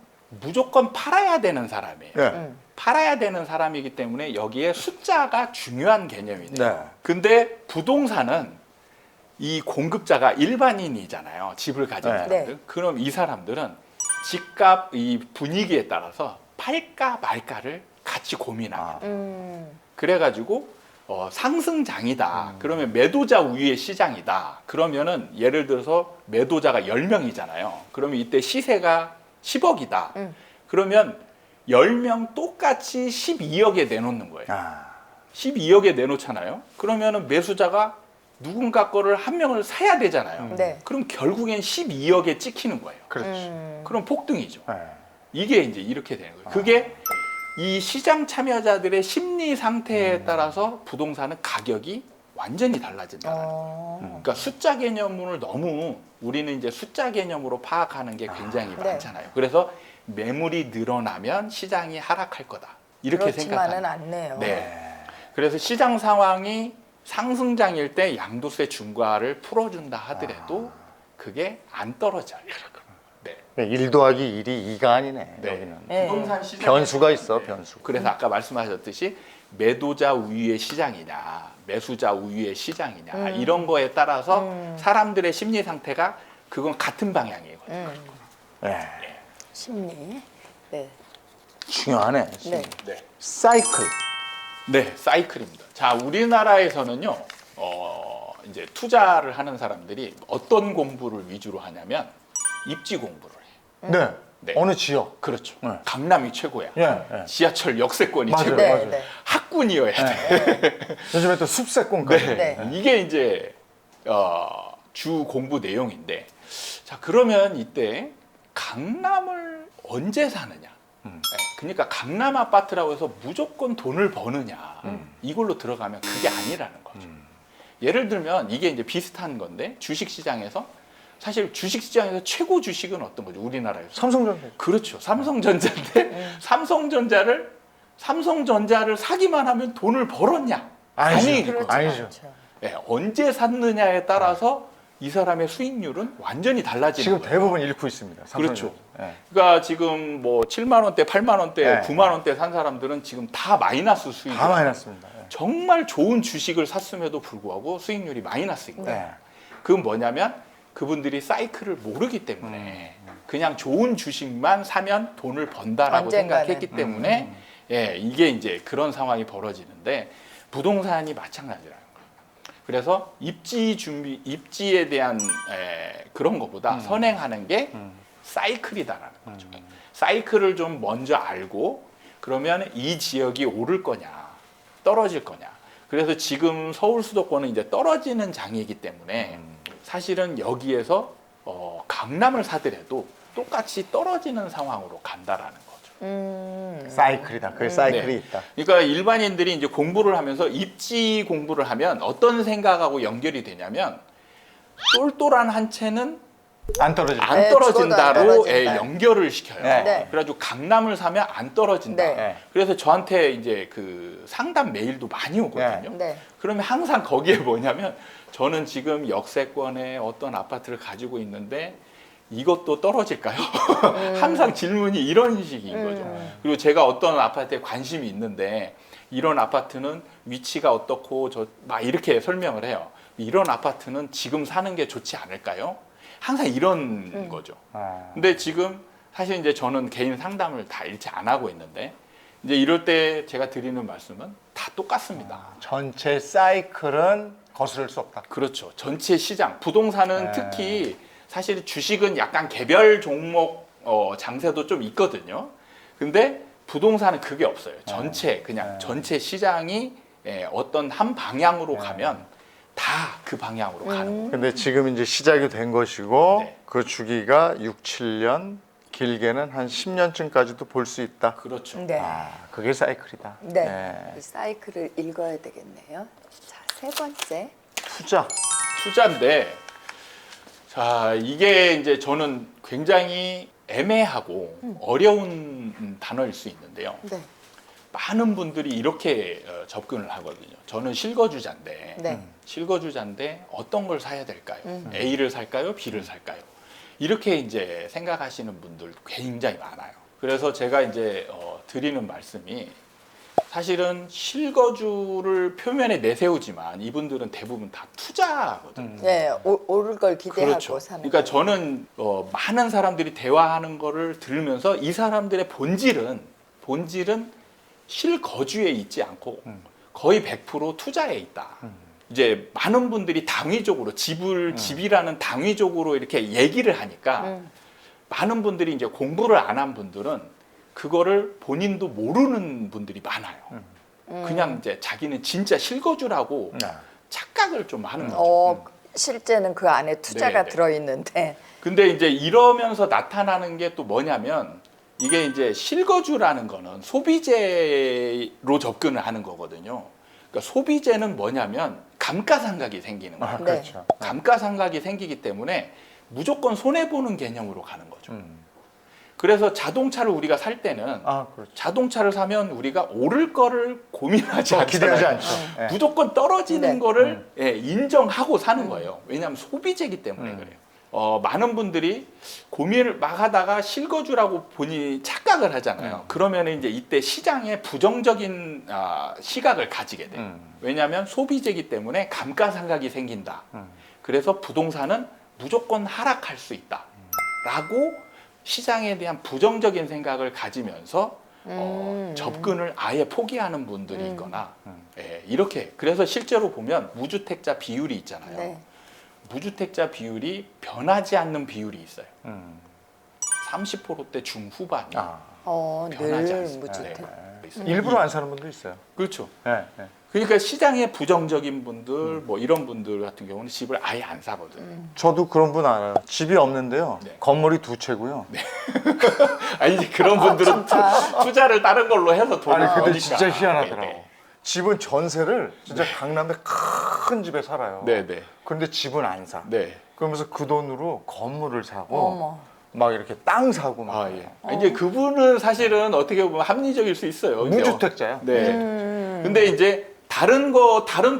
무조건 팔아야 되는 사람이에요. 네. 팔아야 되는 사람이기 때문에 여기에 숫자가 중요한 개념이 돼요. 네. 근데 부동산은 이 공급자가 일반인이잖아요. 집을 가진 네. 사람들. 네. 그럼 이 사람들은 집값 이 분위기에 따라서 팔까 말까를 같이 고민합니다. 그래가지고 상승장이다. 그러면 매도자 우위의 시장이다. 그러면은 예를 들어서 매도자가 10명이잖아요. 그러면 이때 시세가 10억이다. 그러면 10명 똑같이 12억에 내놓는 거예요. 12억에 내놓잖아요. 그러면은 매수자가 누군가 거를 한 명을 사야 되잖아요. 네. 그럼 결국엔 12억에 찍히는 거예요. 그렇지. 그럼 폭등이죠. 네. 이게 이제 이렇게 되는 거예요. 그게 이 시장 참여자들의 심리 상태에 따라서 부동산은 가격이 완전히 달라진다는 거예요. 그러니까 숫자 개념을 너무 우리는 이제 숫자 개념으로 파악하는 게 굉장히 네. 많잖아요. 그래서 매물이 늘어나면 시장이 하락할 거다. 이렇게 그렇지만은 생각하는. 않네요. 네. 그래서 시장 상황이 상승장일 때 양도세 중과를 풀어준다 하더라도 그게 안 떨어져요. 네. 1 더하기 1이 2가 아니네. 네. 여기는. 네. 부동산 시장 변수가 있어, 변수. 그래서 아까 말씀하셨듯이 매도자 우위의 시장이냐, 매수자 우위의 시장이냐 이런 거에 따라서 사람들의 심리 상태가 그건 같은 방향이거든요. 네. 심리. 네. 중요하네. 네. 네. 사이클. 네, 사이클입니다. 자, 우리나라에서는요, 이제 투자를 하는 사람들이 어떤 공부를 위주로 하냐면 입지 공부를 해요. 네. 네. 어느 지역? 그렇죠. 네. 강남이 최고야. 예. 예. 지하철 역세권이 맞아요. 최고야. 네, 맞아요. 네. 학군이어야 돼. 요즘에 또 숲세권까지. 네. 네. 이게 이제 주 공부 내용인데, 자 그러면 이때 강남을 언제 사느냐? 네, 그러니까 강남 아파트라고 해서 무조건 돈을 버느냐? 이걸로 들어가면 그게 아니라는 거죠. 예를 들면 이게 이제 비슷한 건데 주식 시장에서 사실 주식 시장에서 최고 주식은 어떤 거죠? 우리나라에서. 삼성전자. 그렇죠. 삼성전자인데 삼성전자를 사기만 하면 돈을 벌었냐? 아니죠. 아니, 그렇죠. 아니죠. 않죠. 네, 언제 샀느냐에 따라서 이 사람의 수익률은 완전히 달라지는 지금 거예요. 대부분 잃고 있습니다. 삼성전자. 그렇죠. 예. 그러니까 지금 뭐 7만 원대, 8만 원대, 네. 9만 원대 산 사람들은 지금 다 마이너스 수익. 다 많이 났습니다. 예. 정말 좋은 주식을 샀음에도 불구하고 수익률이 마이너스인 거예요. 네. 그건 뭐냐면 그분들이 사이클을 모르기 때문에 그냥 좋은 주식만 사면 돈을 번다라고 언젠가는. 생각했기 때문에 예, 이게 이제 그런 상황이 벌어지는데 부동산이 마찬가지라는 거예요. 그래서 입지에 대한 그런 것보다 선행하는 게 사이클이다라는 거죠. 사이클을 좀 먼저 알고 그러면 이 지역이 오를 거냐, 떨어질 거냐. 그래서 지금 서울 수도권은 이제 떨어지는 장이기 때문에 사실은 여기에서 강남을 사더라도 똑같이 떨어지는 상황으로 간다라는 거죠. 사이클이다. 그 사이클이 네. 있다. 그러니까 일반인들이 이제 공부를 하면서 입지 공부를 하면 어떤 생각하고 연결이 되냐면 똘똘한 한 채는 안 떨어진다. 안 네, 떨어진다로 죽어도 안 떨어진다. 연결을 시켜요. 네. 네. 그래가지고 강남을 사면 안 떨어진다. 네. 네. 그래서 저한테 이제 그 상담 메일도 많이 오거든요. 네. 그러면 항상 거기에 뭐냐면 저는 지금 역세권에 어떤 아파트를 가지고 있는데 이것도 떨어질까요? 항상 질문이 이런 식인 거죠. 그리고 제가 어떤 아파트에 관심이 있는데 이런 아파트는 위치가 어떻고 막 이렇게 설명을 해요. 이런 아파트는 지금 사는 게 좋지 않을까요? 항상 이런 거죠. 아. 근데 지금 사실 이제 저는 개인 상담을 다 일체 안 하고 있는데 이제 이럴 때 제가 드리는 말씀은 다 똑같습니다. 전체 사이클은 거스를 수 없다. 그렇죠. 전체 시장, 부동산은 네. 특히 사실 주식은 약간 개별 종목 장세도 좀 있거든요. 근데 부동산은 그게 없어요. 전체 그냥 네. 전체 시장이 어떤 한 방향으로 가면 다 그 방향으로 가는 거예요. 근데 지금 이제 시작이 된 것이고 네. 그 주기가 6, 7년, 길게는 한 10년쯤까지도 볼 수 있다. 그렇죠. 네. 아, 그게 사이클이다. 네. 이 사이클을 읽어야 되겠네요. 자, 세 번째. 투자. 투자인데 자 이게 이제 저는 굉장히 애매하고 어려운 단어일 수 있는데요. 네. 많은 분들이 이렇게 접근을 하거든요. 저는 실거주자인데 네. 실거주자인데 어떤 걸 사야 될까요? A를 살까요? B를 살까요? 이렇게 이제 생각하시는 분들 굉장히 많아요. 그래서 제가 이제 드리는 말씀이 사실은 실거주를 표면에 내세우지만 이분들은 대부분 다 투자거든요. 네, 오를 걸 기대하고 그렇죠. 사는. 그러니까 거예요. 저는 많은 사람들이 대화하는 거를 들으면서 이 사람들의 본질은 실거주에 있지 않고 거의 100% 투자에 있다. 이제 많은 분들이 당위적으로 집이라는 당위적으로 이렇게 얘기를 하니까 많은 분들이 이제 공부를 안 한 분들은 그거를 본인도 모르는 분들이 많아요. 그냥 이제 자기는 진짜 실거주라고 착각을 좀 하는 거죠. 실제는 그 안에 투자가 네, 네. 들어있는데. 근데 이제 이러면서 나타나는 게 또 뭐냐면 이게 이제 실거주라는 거는 소비재로 접근을 하는 거거든요. 그러니까 소비재는 뭐냐면 감가상각이 생기는 거예요. 아, 네. 그렇죠. 감가상각이 생기기 때문에 무조건 손해보는 개념으로 가는 거죠. 그래서 자동차를 우리가 살 때는 아, 그렇죠. 자동차를 사면 우리가 오를 거를 고민하지 않잖아요. 기대하지 않죠. 예. 무조건 떨어지는 네. 거를 인정하고 사는 거예요. 왜냐하면 소비재이기 때문에 그래요. 많은 분들이 고민을 막 하다가 실거주라고 본인이 착각을 하잖아요. 그러면 이제 이때 시장에 부정적인 시각을 가지게 돼요. 왜냐하면 소비재이기 때문에 감가상각이 생긴다. 그래서 부동산은 무조건 하락할 수 있다. 라고 시장에 대한 부정적인 생각을 가지면서 접근을 아예 포기하는 분들이 있거나 예, 이렇게 그래서 실제로 보면 무주택자 비율이 있잖아요. 네. 무주택자 비율이 변하지 않는 비율이 있어요. 30%대 중후반이 변하지 늘 않습니다. 무주택. 네. 일부러 안 사는 분도 있어요. 그렇죠. 네, 네. 그러니까 시장에 부정적인 분들 뭐 이런 분들 같은 경우는 집을 아예 안 사거든요. 저도 그런 분 알아요. 집이 없는데요. 네. 건물이 2채고요. 아니 이제 그런 분들은 투자를 다른 걸로 해서 돈을 아니 근데 버니까. 진짜 희한하더라고. 네, 집은 전세를 진짜 강남에 큰 집에 살아요. 네, 네. 그런데 집은 안 사. 네. 그러면서 그 돈으로 건물을 사고 어머. 막 이렇게 땅 사고 막. 아, 예. 이제 그분은 사실은 어떻게 보면 합리적일 수 있어요. 이제 무주택자요. 네. 근데 이제 다른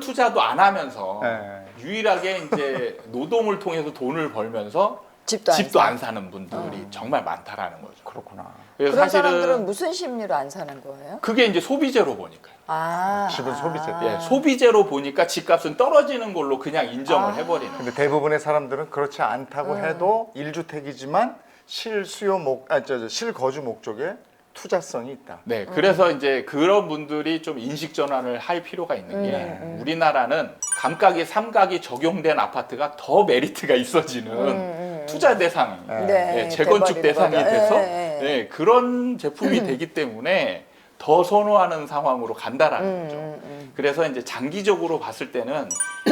투자도 안 하면서 네. 유일하게 이제 노동을 통해서 돈을 벌면서 집도 안 안 사는 분들이 정말 많다라는 거죠. 그렇구나. 그래서 그런 사실은 사람들은 무슨 심리로 안 사는 거예요? 그게 이제 소비재로 보니까요. 집은 소비재다. 예, 소비재로 보니까 집값은 떨어지는 걸로 그냥 인정을 해버리는 거예요. 근데 대부분의 사람들은 그렇지 않다고 해도 1주택이지만 실거주 목적에 투자성이 있다. 네, 그래서 이제 그런 분들이 좀 인식 전환을 할 필요가 있는 게 우리나라는 감가기, 삼가기 적용된 아파트가 더 메리트가 있어지는 투자 대상, 네, 예, 재건축 돼버리는 대상이 거죠. 돼서 예, 예. 예, 그런 제품이 되기 때문에 더 선호하는 상황으로 간다라는 거죠. 그래서 이제 장기적으로 봤을 때는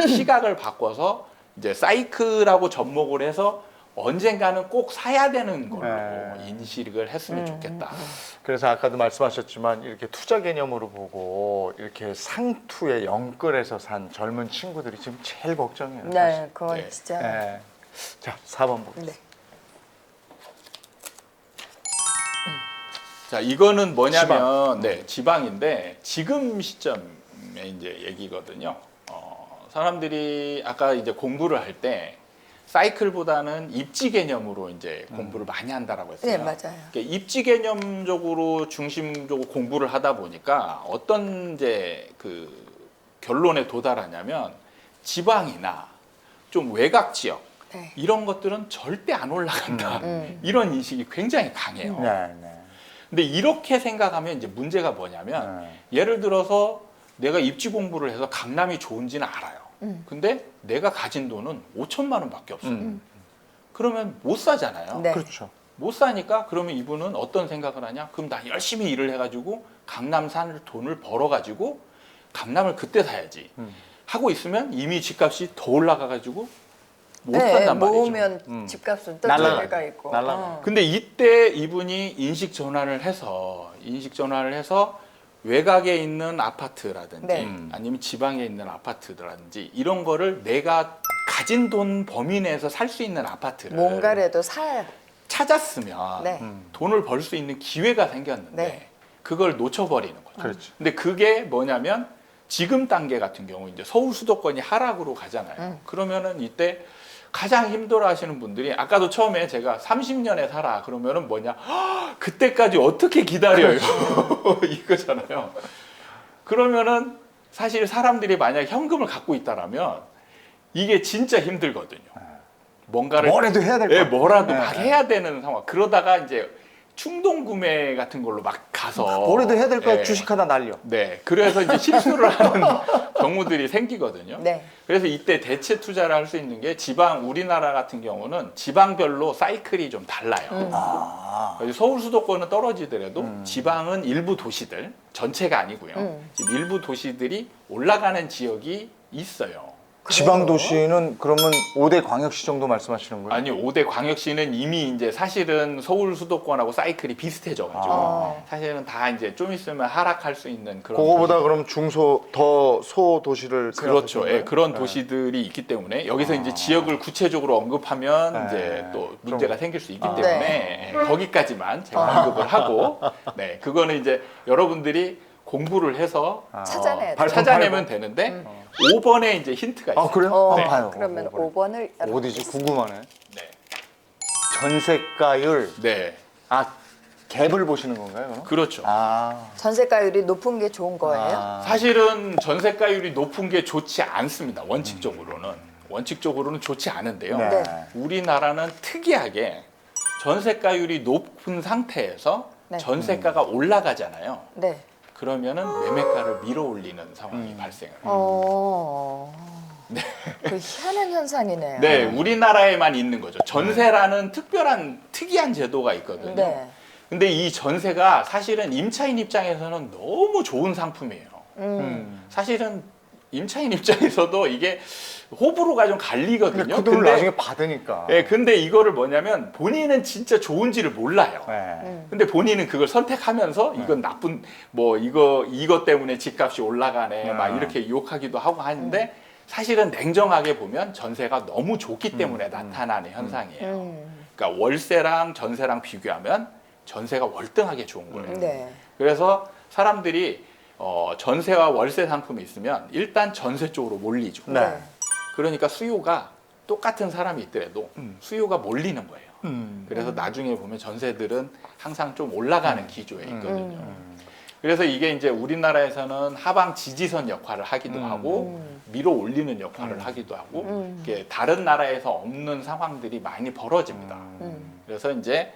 시각을 바꿔서 이제 사이클하고 접목을 해서 언젠가는 꼭 사야 되는 걸로 인식을 했으면 좋겠다. 그래서 아까도 말씀하셨지만 이렇게 투자 개념으로 보고 이렇게 상투에 영끌해서 산 젊은 친구들이 지금 제일 걱정이에요. 사실. 네, 그건 네. 진짜. 네. 자, 4번 보겠습니다. 네. 자, 이거는 뭐냐면 지방인데 지금 시점에 이제 얘기거든요. 사람들이 아까 이제 공부를 할 때 사이클보다는 입지 개념으로 이제 공부를 많이 한다라고 했어요. 네, 맞아요. 그러니까 입지 개념적으로 중심적으로 공부를 하다 보니까 어떤 이제 그 결론에 도달하냐면 지방이나 좀 외곽 지역 네. 이런 것들은 절대 안 올라간다. 이런 인식이 굉장히 강해요. 네, 네. 근데 이렇게 생각하면 이제 문제가 뭐냐면 예를 들어서 내가 입지 공부를 해서 강남이 좋은지는 알아요. 근데 내가 가진 돈은 5천만 원밖에 없어요. 그러면 못 사잖아요. 네. 그렇죠. 못 사니까 그러면 이분은 어떤 생각을 하냐? 그럼 나 열심히 일을 해가지고 강남 산 돈을 벌어가지고 강남을 그때 사야지. 하고 있으면 이미 집값이 더 올라가가지고 못 네, 산단 말이죠. 모으면 집값은 또 날라가요. 차이가 있고. 날라가요. 근데 이때 이분이 인식 전환을 해서 외곽에 있는 아파트라든지 네. 아니면 지방에 있는 아파트라든지 이런 거를 내가 가진 돈 범위 내에서 살 수 있는 아파트를 뭔가라도 사야. 찾았으면 네. 돈을 벌 수 있는 기회가 생겼는데 네. 그걸 놓쳐버리는 거죠. 그렇죠. 근데 그게 뭐냐면 지금 단계 같은 경우 이제 서울 수도권이 하락으로 가잖아요. 그러면은 이때 가장 힘들어하시는 분들이 아까도 처음에 제가 30년에 살아 그러면은 뭐냐 그때까지 어떻게 기다려요 이거잖아요. 그러면은 사실 사람들이 만약 현금을 갖고 있다라면 이게 진짜 힘들거든요. 뭔가를 뭐라도 해야 될 예, 거야. 뭐라도 네, 막 네. 해야 되는 상황. 그러다가 이제 충동 구매 같은 걸로 막 가서 뭐라도 해야 될 거야. 예. 주식 하나 날려. 네, 그래서 이제 실수를 하는 경우들이 생기거든요. 네. 그래서 이때 대체 투자를 할 수 있는 게 우리나라 같은 경우는 지방별로 사이클이 좀 달라요. 그래서 서울 수도권은 떨어지더라도 지방은 일부 도시들, 전체가 아니고요. 지금 일부 도시들이 올라가는 지역이 있어요. 지방 도시는 그러면 5대 광역시 정도 말씀하시는 거예요? 아니 5대 광역시는 이미 이제 사실은 서울 수도권하고 사이클이 비슷해져가지고 사실은 다 이제 좀 있으면 하락할 수 있는 그런 그거보다 그럼 더 소도시를 그렇죠. 생각하시는 예, 그런 거예요? 도시들이 있기 때문에 여기서 이제 지역을 구체적으로 언급하면 네. 이제 또 문제가 생길 수 있기 아. 때문에 거기까지만 제가 언급을 하고 네, 그거는 이제 여러분들이 공부를 해서 찾아내야 돼. 발품 찾아내면 팔고. 되는데 5번에 이제 힌트가 있어요. 아 그래요? 어, 한번 봐요. 그러면 어, 5번을 어디지 궁금하네. 네. 전세가율. 네. 아 갭을 보시는 건가요? 그럼? 그렇죠. 아. 전세가율이 높은 게 좋은 거예요? 아. 사실은 전세가율이 높은 게 좋지 않습니다. 원칙적으로는 좋지 않은데요. 네. 네. 우리나라는 특이하게 전세가율이 높은 상태에서 네. 전세가가 올라가잖아요. 네. 그러면은 매매가를 밀어올리는 상황이 발생해요. 그 희한한 현상이네요. 네, 우리나라에만 있는 거죠. 전세라는 특이한 제도가 있거든요. 네. 근데 이 전세가 사실은 임차인 입장에서는 너무 좋은 상품이에요. 사실은 임차인 입장에서도 이게 호불호가 좀 갈리거든요. 근데 그 돈을 나중에 받으니까. 네, 근데 이거를 뭐냐면 본인은 진짜 좋은지를 몰라요. 네. 근데 본인은 그걸 선택하면서 이건 나쁜 뭐 이거 때문에 집값이 올라가네 막 이렇게 유혹하기도 하고 하는데 사실은 냉정하게 보면 전세가 너무 좋기 때문에 나타나는 현상이에요. 그러니까 월세랑 전세랑 비교하면 전세가 월등하게 좋은 거예요. 네. 그래서 사람들이 전세와 월세 상품이 있으면 일단 전세 쪽으로 몰리죠. 네. 그러니까 수요가 똑같은 사람이 있더라도 수요가 몰리는 거예요. 그래서 나중에 보면 전세들은 항상 좀 올라가는 기조에 있거든요. 그래서 이게 이제 우리나라에서는 하방 지지선 역할을 하기도 하고 밀어 올리는 역할을 하기도 하고 이게 다른 나라에서 없는 상황들이 많이 벌어집니다. 그래서 이제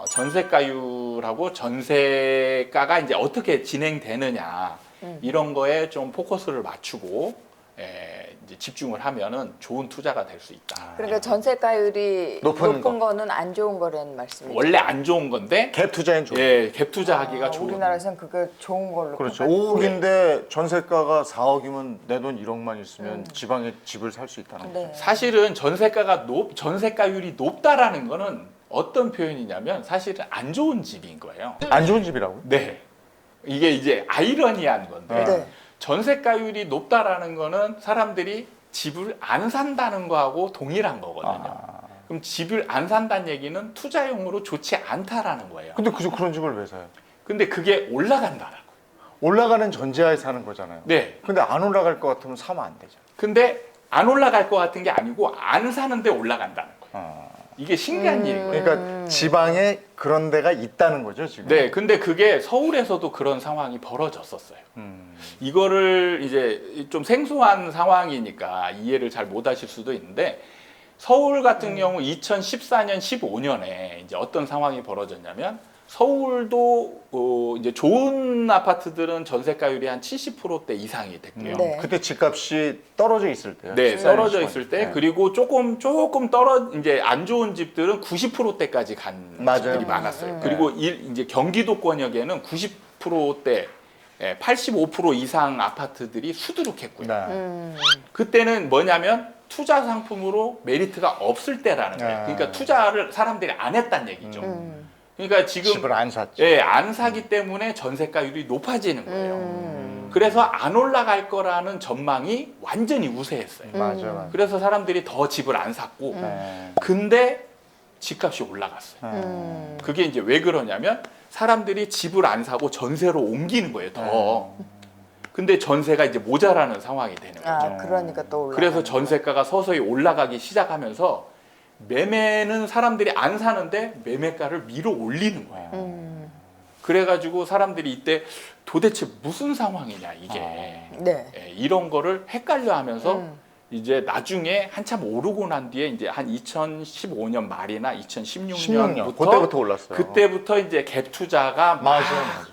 전세가율하고 전세가가 이제 어떻게 진행되느냐 이런 거에 좀 포커스를 맞추고 이제 집중을 하면은 좋은 투자가 될 수 있다. 그러니까 전세가율이 높은 높은 거는 안 좋은 거라는 말씀이죠. 원래 안 좋은 건데 갭 투자엔 좋은. 예, 갭 투자하기가 좋은. 우리나라에서는 그게 좋은 걸로. 그렇죠. 평가해요. 5억인데 전세가가 4억이면 내 돈 1억만 있으면 지방에 집을 살 수 있다는 거죠. 네. 사실은 전세가율이 높다라는 거는 어떤 표현이냐면 사실은 안 좋은 집인 거예요. 안 좋은 집이라고? 네. 이게 이제 아이러니한 건데 네. 전세가율이 높다라는 거는 사람들이 집을 안 산다는 거하고 동일한 거거든요. 그럼 집을 안 산다는 얘기는 투자용으로 좋지 않다라는 거예요. 근데 그런 집을 왜 사요? 근데 그게 올라간다라고. 올라가는 전제하에 사는 거잖아요. 네. 근데 안 올라갈 것 같으면 사면 안 되죠. 근데 안 올라갈 것 같은 게 아니고 안 사는데 올라간다는 거예요. 이게 신기한 일인 거예요. 그러니까 지방에 그런 데가 있다는 거죠, 지금. 네, 근데 그게 서울에서도 그런 상황이 벌어졌었어요. 이거를 이제 좀 생소한 상황이니까 이해를 잘 못하실 수도 있는데 서울 같은 경우 2014년, 15년에 이제 어떤 상황이 벌어졌냐면 서울도 이제 좋은 아파트들은 전세가율이 한 70%대 이상이 됐고요. 네. 그때 집값이 떨어져 있을 때요. 네, 14년, 떨어져 15년. 있을 때 네. 그리고 조금 이제 안 좋은 집들은 90%대까지 간 맞아요. 집들이 많았어요. 그리고 이제 경기도권역에는 90%대 85% 이상 아파트들이 수두룩했고요. 네. 그때는 뭐냐면 투자 상품으로 메리트가 없을 때라는 거예요. 네. 그러니까 투자를 사람들이 안 했다는 얘기죠. 그러니까 지금 집을 안 샀죠. 예, 안 사기 때문에 전세가율이 높아지는 거예요. 그래서 안 올라갈 거라는 전망이 완전히 우세했어요. 맞아요. 그래서 사람들이 더 집을 안 샀고, 네. 근데 집값이 올라갔어요. 그게 이제 왜 그러냐면 사람들이 집을 안 사고 전세로 옮기는 거예요, 더. 근데 전세가 이제 모자라는 상황이 되는 거죠. 아, 그러니까 또 올라. 그래서 전세가가 서서히 올라가기 시작하면서 매매는 사람들이 안 사는데 매매가를 밀어 올리는 거예요. 그래가지고 사람들이 이때 도대체 무슨 상황이냐 이게 네. 이런 거를 헷갈려 하면서 이제 나중에 한참 오르고 난 뒤에 이제 한 2015년 말이나 2016년부터 그때부터 올랐어요. 그때부터 이제 갭 투자가 막 맞아요.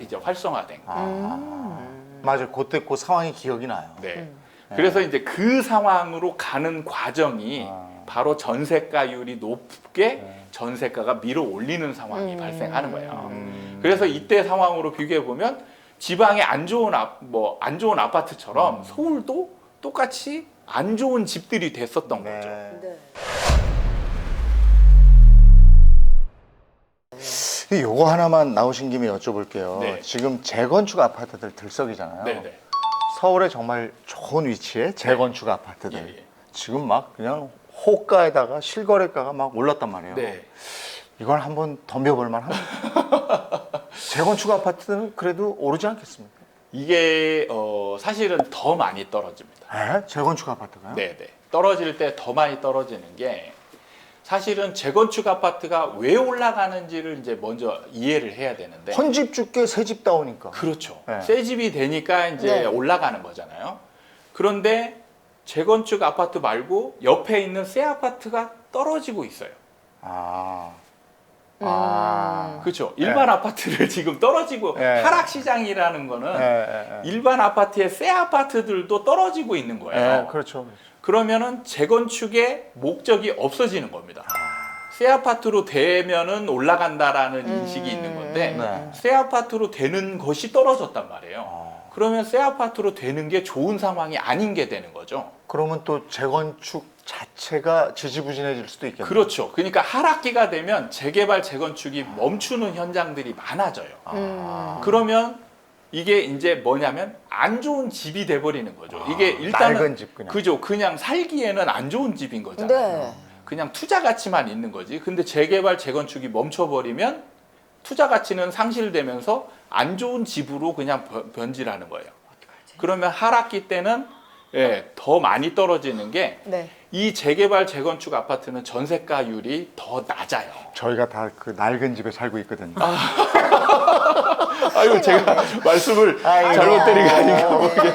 이제 활성화된 거예요. 맞아요. 그때 그 상황이 기억이 나요. 네. 그래서 이제 그 상황으로 가는 과정이 바로 전세가율이 높게 전세가가 밀어 올리는 상황이 발생하는 거예요. 그래서 이때 상황으로 비교해 보면 지방에 안 좋은 아파트처럼 서울도 똑같이 안 좋은 집들이 됐었던 거죠. 네. 요거 하나만 나오신 김에 여쭤볼게요. 네. 지금 재건축 아파트들 들썩이잖아요. 네네. 서울에 정말 좋은 위치에 재건축 아파트들. 예, 예. 지금 막 그냥 호가에다가 실거래가가 막 올랐단 말이에요. 네. 이걸 한번 덤벼볼 만합니다. 재건축 아파트는 그래도 오르지 않겠습니까? 이게 사실은 더 많이 떨어집니다. 에? 재건축 아파트가요? 네네. 떨어질 때 더 많이 떨어지는 게 사실은 재건축 아파트가 왜 올라가는지를 이제 먼저 이해를 해야 되는데. 헌집 줄게 새 집 다오니까. 그렇죠. 네. 새 집이 되니까 이제 네. 올라가는 거잖아요. 그런데 재건축 아파트 말고 옆에 있는 새 아파트가 떨어지고 있어요. 아. 그렇죠. 일반 아파트를 지금 떨어지고 네. 하락 시장이라는 거는 예. 일반 아파트의 새 아파트들도 떨어지고 있는 거예요. 그렇죠. 그러면은 재건축의 목적이 없어지는 겁니다. 새 아파트로 되면은 올라간다라는 인식이 있는 건데 네. 새 아파트로 되는 것이 떨어졌단 말이에요. 그러면 새 아파트로 되는 게 좋은 상황이 아닌 게 되는 거죠. 그러면 또 재건축 자체가 지지부진해질 수도 있겠네요. 그렇죠. 그러니까 하락기가 되면 재개발, 재건축이 멈추는 현장들이 많아져요. 그러면 이게 이제 뭐냐면 안 좋은 집이 돼버리는 거죠. 이게 일단은 낡은 집 그냥. 그죠. 그냥 살기에는 안 좋은 집인 거잖아요. 네. 그냥 투자 가치만 있는 거지. 근데 재개발, 재건축이 멈춰버리면 투자 가치는 상실되면서 안 좋은 집으로 그냥 변질하는 거예요. 그러면 하락기 때는 더 많이 떨어지는 게 이 네. 재개발, 재건축 아파트는 전세가율이 더 낮아요. 저희가 다 그 낡은 집에 살고 있거든요. 아유, 제가 말씀을 아이고. 잘못 드린 거 아니에요. 아닌가 모르겠네요.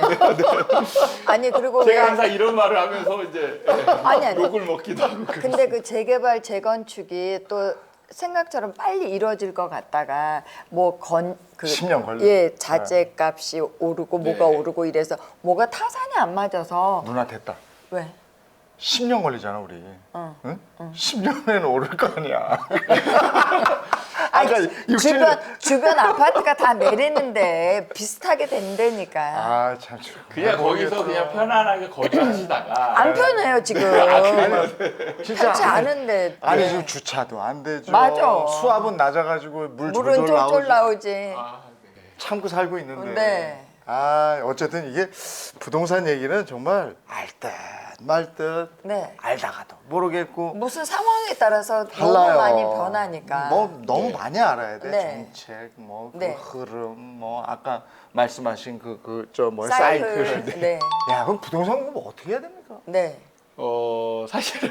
아니 그리고 왜 제가 항상 이런 말을 하면서 이제 아니. 욕을 먹기도 하고. 근데 그 재개발 재건축이 또 생각처럼 빨리 이루어질 것 같다가 뭐 그 10년 걸려. 예, 자재값이 오르고 네. 뭐가 오르고 이래서 뭐가 타산이 안 맞아서 누나 됐다. 왜? 10년 걸리잖아 우리. 어. 응? 10년에는 오를 거 아니야. 아니, 그러니까 60년. 주변 아파트가 다 내리는데 비슷하게 된다니까. 아 참. 그냥 거기서 그냥 편안하게 거주하시다가 안 편해요 지금. 진짜 편치 않은데. 아니 네. 지금 주차도 안 되죠. 맞아. 수압은 낮아가지고 물 물은 졸졸 쫄쫄 나오지. 나오지. 아, 네. 참고 살고 있는데. 네. 아 어쨌든 이게 부동산 얘기는 정말 알 듯 말 듯 네. 알다가도 모르겠고 무슨 상황에 따라서 달라요. 너무 많이 변하니까. 뭐 너무 네. 많이 알아야 돼. 네. 정책, 뭐 그 네. 흐름, 뭐 아까 말씀하신 뭐 사이클. 사이클. 네. 야 그럼 부동산 공부 어떻게 해야 됩니까? 네. 사실은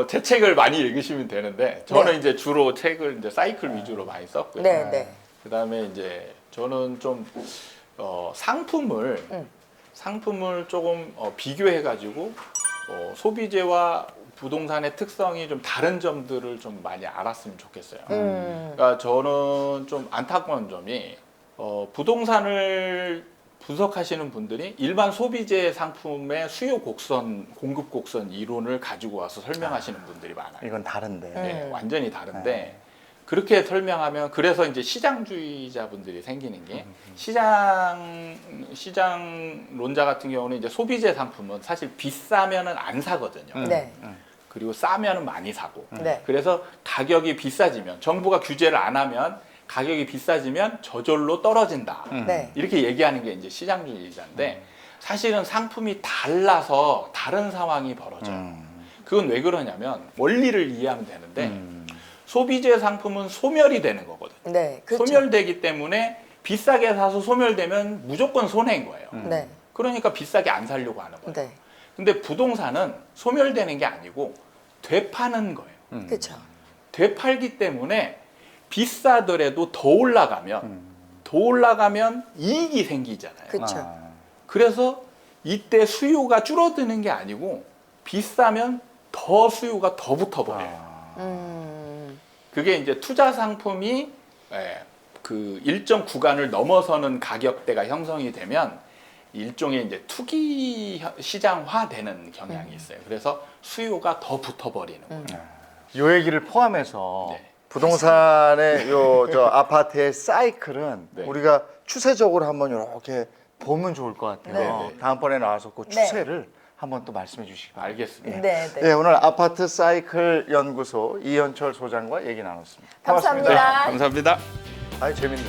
제 책을 많이 읽으시면 되는데 저는 네. 이제 주로 책을 이제 사이클 위주로 많이 썼고요. 네. 네. 그다음에 이제 저는 좀 상품을 조금 비교해 가지고 소비재와 부동산의 특성이 좀 다른 점들을 좀 많이 알았으면 좋겠어요. 그러니까 저는 좀 안타까운 점이 부동산을 분석하시는 분들이 일반 소비재 상품의 수요 곡선, 공급 곡선 이론을 가지고 와서 설명하시는 분들이 많아요. 이건 다른데. 네, 완전히 다른데 그렇게 설명하면 그래서 이제 시장주의자분들이 생기는 게 시장론자 같은 경우는 이제 소비재 상품은 사실 비싸면은 안 사거든요. 네. 그리고 싸면은 많이 사고. 네. 그래서 가격이 비싸지면 정부가 규제를 안 하면 가격이 비싸지면 저절로 떨어진다. 네. 이렇게 얘기하는 게 이제 시장주의자인데 사실은 상품이 달라서 다른 상황이 벌어져요. 그건 왜 그러냐면 원리를 이해하면 되는데 소비재 상품은 소멸이 되는 거거든요. 네. 그렇죠. 소멸되기 때문에 비싸게 사서 소멸되면 무조건 손해인 거예요. 네. 그러니까 비싸게 안 사려고 하는 거예요. 네. 근데 부동산은 소멸되는 게 아니고 되파는 거예요. 그렇죠. 되팔기 때문에 비싸더라도 더 올라가면 이익이 생기잖아요. 그렇죠. 그래서 이때 수요가 줄어드는 게 아니고 비싸면 더 수요가 더 붙어버려요. 그게 이제 투자 상품이 그 일정 구간을 넘어서는 가격대가 형성이 되면 일종의 이제 투기 시장화되는 경향이 있어요. 그래서 수요가 더 붙어버리는 거예요. 요 얘기를 포함해서 네. 부동산의 저 아파트의 사이클은 네. 우리가 추세적으로 한번 이렇게 보면 좋을 것 같아요. 네, 네. 다음번에 나와서 그 네. 추세를 한번 또 말씀해 주시기 바랍니다. 알겠습니다. 네. 네. 네, 오늘 아파트 사이클 연구소 이현철 소장과 얘기 나눴습니다. 감사합니다. 네, 감사합니다. 아이 재밌네.